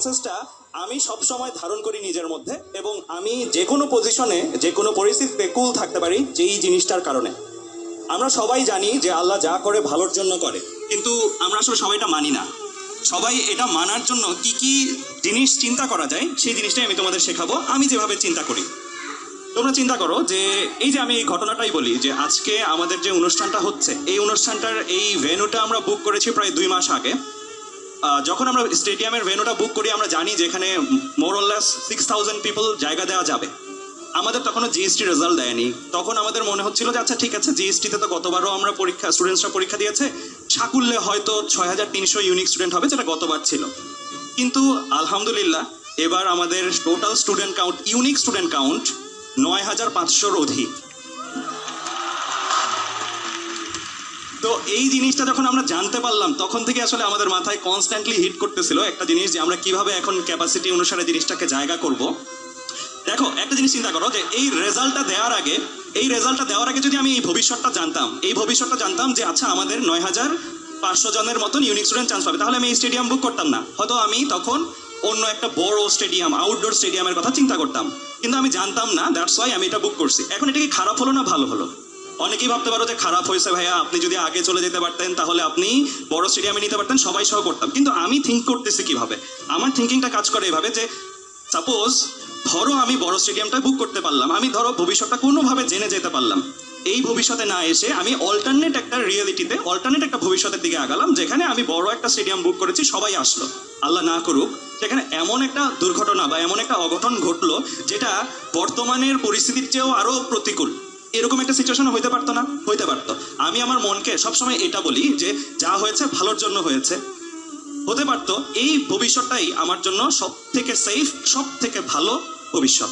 মেসেজটা আমি সবসময় ধারণ করি নিজের মধ্যে, এবং আমি যে কোনো পজিশনে যে কোনো পরিস্থিতিতে কুল থাকতে পারি যেই জিনিসটার কারণে। আমরা সবাই জানি যে আল্লাহ যা করে ভালোর জন্য করে, কিন্তু আমরা আসলে সবাই এটা মানি না। সবাই এটা মানার জন্য কি কি জিনিস চিন্তা করা যায় সেই জিনিসটাই আমি তোমাদের শেখাবো, আমি যেভাবে চিন্তা করি। তোমরা চিন্তা করো যে এই যে আমি এই ঘটনাটাই বলি যে আজকে আমাদের যে অনুষ্ঠানটা হচ্ছে, এই অনুষ্ঠানটার এই ভেন্যুটা আমরা বুক করেছি প্রায় 2 মাস আগে। যখন আমরা স্টেডিয়ামের ভেন্যুটা বুক করি আমরা জানি যে এখানে মোরলেস 6000 পিপল জায়গা দেওয়া যাবে। আমাদের তখনও জিএসটি রেজাল্ট দেয়নি। তখন আমাদের মনে হচ্ছিল যে আচ্ছা ঠিক আছে, জিএসটিতে তো গতবারও আমরা স্টুডেন্টসরা পরীক্ষা দিয়েছে, সাকুল্যে হয়তো 6300 ইউনিক স্টুডেন্ট হবে, যেটা গতবার ছিল। কিন্তু আলহামদুলিল্লাহ এবার আমাদের total student count, unique student count 9500-র অধিক। তো এই জিনিসটা যখন আমরা জানতে পারলাম তখন থেকে আসলে আমাদের মাথায় কনস্ট্যান্টলি হিট করতেছিল একটা জিনিস, যে আমরা কিভাবে এখন ক্যাপাসিটি অনুসারে জিনিসটাকে জায়গা করব। দেখো একটা জিনিস চিন্তা করো যে এই রেজাল্টটা দেওয়ার আগে যদি আমি এই ভবিষ্যৎটা জানতাম যে আচ্ছা আমাদের 9500 জনের মতন ইউনিক স্টুডেন্ট চান্স পাবে, তাহলে আমি এই স্টেডিয়াম বুক করতাম না। হয়তো আমি তখন অন্য একটা বড় স্টেডিয়াম, আউটডোর স্টেডিয়ামের কথা চিন্তা করতাম, কিন্তু আমি জানতাম না। দ্যাটস ওয়াই আমি এটা বুক করছি। এখন এটা কি খারাপ হলো না ভালো হলো? অনেকেই ভাবতে পারো যে খারাপ হয়েছে ভাইয়া, আপনি যদি আগে চলে যেতে পারতেন তাহলে আপনি বড় স্টেডিয়ামে নিতে পারতেন, সবাই সহ করতাম। কিন্তু আমি থিঙ্ক করতেছি কিভাবে, আমার থিঙ্কিংটা কাজ করে এভাবে যে সাপোজ ধরো আমি বড় স্টেডিয়ামটা বুক করতে পারলাম, আমি ধরো ভবিষ্যৎটা কোনোভাবে জেনে যেতে পারলাম। এই ভবিষ্যতে না এসে আমি অল্টারনেট একটা ভবিষ্যতের দিকে আগালাম, যেখানে আমি বড় একটা স্টেডিয়াম বুক করেছি, সবাই আসলো, আল্লাহ না করুক সেখানে এমন একটা দুর্ঘটনা বা এমন একটা অঘটন ঘটলো যেটা বর্তমানের পরিস্থিতির চেয়েও আরো প্রতিকূল। এরকম একটা সিচুয়েশন হইতে পারতো না? হইতে পারতো। আমি আমার মনকে সবসময় এটা বলি যে যা হয়েছে ভালোর জন্য হয়েছে। হতে পারতো এই ভবিষ্যৎটাই আমার জন্য সব থেকে সেফ, সব থেকে ভালো ভবিষ্যৎ।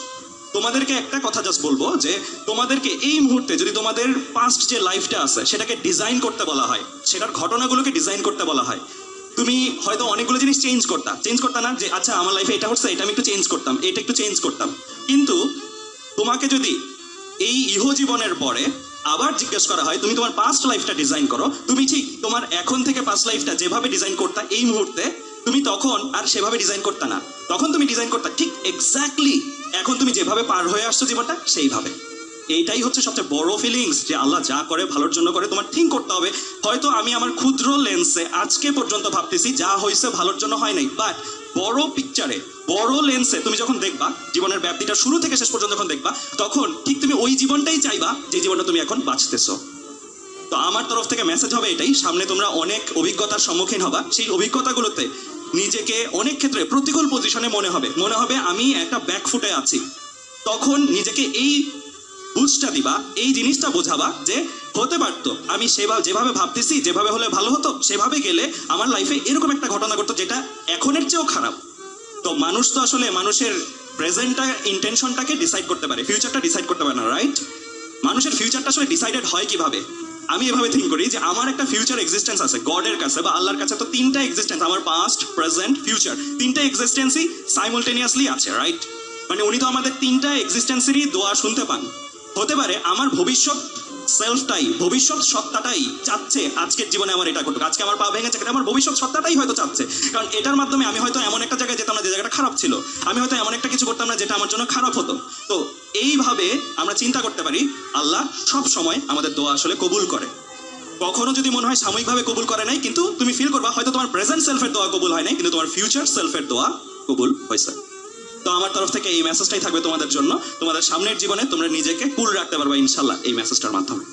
তোমাদেরকে একটা কথা জাস্ট বলবো যে তোমাদেরকে এই মুহূর্তে যদি তোমাদের পাস্ট যে লাইফটা আছে সেটাকে ডিজাইন করতে বলা হয়, সেটার ঘটনাগুলোকে ডিজাইন করতে বলা হয়, তুমি হয়তো অনেকগুলো জিনিস চেঞ্জ করতা না, যে আচ্ছা আমার লাইফে এটা হচ্ছে, এটা আমি একটু চেঞ্জ করতাম, এটা একটু চেঞ্জ করতাম। কিন্তু তোমাকে যদি এই ইহজীবনের পরে আবার জিজ্ঞেস করা হয় তুমি তোমার পাস্ট লাইফটা ডিজাইন করো, তুমি ঠিক তোমার এখন থেকে পাস্ট লাইফটা যেভাবে ডিজাইন করতা এই মুহূর্তে, তুমি তখন আর সেভাবে ডিজাইন করতা না। তখন তুমি ডিজাইন করতা ঠিক এক্স্যাক্টলি এখন তুমি যেভাবে পার হয়ে আসছো জীবনটা সেইভাবে। এইটাই হচ্ছে সবচেয়ে বড় ফিলিংস, যে আল্লাহ যা করে ভালোর জন্য করে। তোমার থিঙ্ক করতে হবে, হয়তো আমি আমার ক্ষুদ্র লেন্সে আজকে পর্যন্ত ভাবতেছি যা হয়েছে ভালোর জন্য হয় নাই, বাট বড় পিকচারে, বড় লেন্সে তুমি যখন দেখবা জীবনের ব্যাপ্তিটা শুরু থেকে শেষ পর্যন্ত যখন দেখবা, তখন ঠিক তুমি ওই জীবনটাই চাইবা যে জীবনটা তুমি এখন বাঁচতেছো। তো আমার তরফ থেকে মেসেজ হবে এটাই, সামনে তোমরা অনেক অভিজ্ঞতার সম্মুখীন হবা, সেই অভিজ্ঞতাগুলোতে নিজেকে অনেক ক্ষেত্রে প্রতিকূল পজিশনে মনে হবে আমি একটা ব্যাকফুটে আছি। তখন নিজেকে এই বুঝটা দিবা, এই জিনিসটা বোঝাবা যে হতে পারতো আমি যেভাবে ভাবতেছি, যেভাবে হলে ভালো হতো, সেভাবে গেলে আমার লাইফে এরকম একটা ঘটনা ঘটতো যেটা এখনের চেয়েও খারাপ। তো মানুষ তো আসলে মানুষের প্রেজেন্টটা, ইন্টেনশনটাকে ডিসাইড করতে পারে, ফিউচারটা ডিসাইড করতে পারে না, রাইট? মানুষের ফিউচারটা আসলে ডিসাইডেড হয় কিভাবে? আমি এভাবে থিঙ্ক করি যে আমার একটা ফিউচার এক্সিস্টেন্স আছে গডের কাছে বা আল্লাহর কাছে। তো 3টা এক্সিস্টেন্স, আমার পাস্ট, প্রেজেন্ট, ফিউচার, 3টা এক্সিস্টেন্সই সাইমultaneously আছে, রাইট? মানে উনি তো আমাদের 3টা এক্সিস্টেন্সেরই দোয়া শুনতে পান। হতে পারে আমার ভবিষ্যৎ সেলফটাই, ভবিষ্যৎ সত্তাটাই চাচ্ছে আজকের জীবনে আমার এটা ঘটুক। আজকে আমার পা ভেঙেছে, আমার ভবিষ্যৎ সত্তাটাই হয়তো চাচ্ছে, কারণ এটার মাধ্যমে আমি হয়তো এমন একটা জায়গায় যেতাম না যে জায়গাটা খারাপ ছিল, আমি হয়তো এমন একটা কিছু করতাম না যেটা আমার জন্য খারাপ হতো। তো এইভাবে আমরা চিন্তা করতে পারি, আল্লাহ সব সময় আমাদের দোয়া আসলে কবুল করে। কখনো যদি মনে হয় সাময়িকভাবে কবুল করে নাই, কিন্তু তুমি ফিল করবা হয়তো তোমার প্রেজেন্ট সেলফের দোয়া কবুল হয় নাই, কিন্তু তোমার ফিউচার সেলফের দোয়া কবুল হয়েছে। তো আমার তরফ থেকে এই মেসেজটাই থাকবে তোমাদের জন্য, তোমাদের সামনের জীবনে তোমরা নিজেকে কুল রাখতে পারবা ইনশাল্লাহ এই মেসেজটার মাধ্যমে।